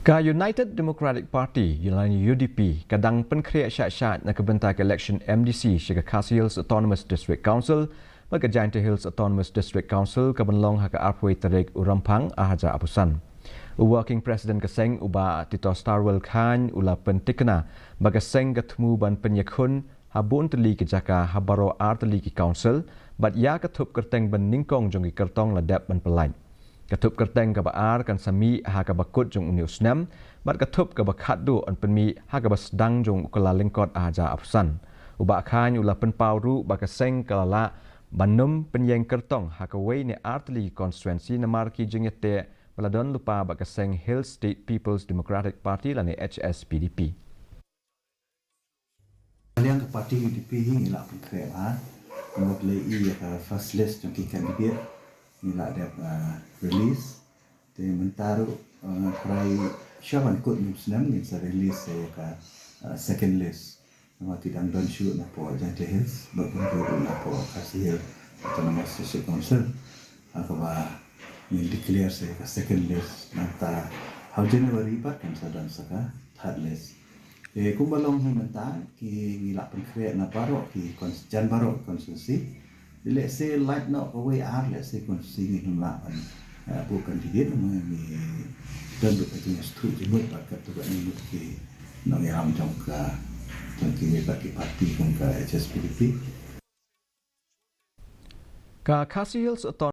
Ka United Democratic Party, Yelani UDP, kadang penkriak syak-syak nak kebentak election MDC syaka KHASI Hills Autonomous District Council, bagi Giant Hills Autonomous District Council kebenlong haka arpui terik urampang ahaja apusan. Working President keseng uba Tito Starwell Khan ula pentikna bagi seng ketemu ban penyekun habun Tylli ke jaka habaro Tylli ke council, bat ya ketup kerteng ban ningkong jongi kertong ladap ban pelain. Ketup kerteng ke baar kan sami ha ke bakut jong uni usnam, bat ketup ke bakadu on penmi ha ke basdang jong ukala lingkot aja apsan. Uba khan ula penpau baka seng kalala banum penyeng kertong ha ke wei ni Tylli constituency na marki jengete baladon lupa baka seng Hill State People's Democratic Party lani HSPDP. Kalian ke parti UDP ini lah pengkreat kemudian first list jong candidate inilah dia release dia mentaruh perai syaman kot muslim ni saya release saya ke second list nama tidak don shoot na po Giant Hills berbentuk na po KHASI Hills Autonomous District Council apa ni declare saya ke second list nanti how January bat kan sadan saka third list kumbalong menta ki ngilak pengkreat na baro ki jan baro konstitusi. Let's say like not away are let's say konstitusi ni nula bukan dia mengi dan betul stu jemut bakat tu ni ki nang yang jong ka jangki bagi parti kon ka HSPDP Ka KHASI Hills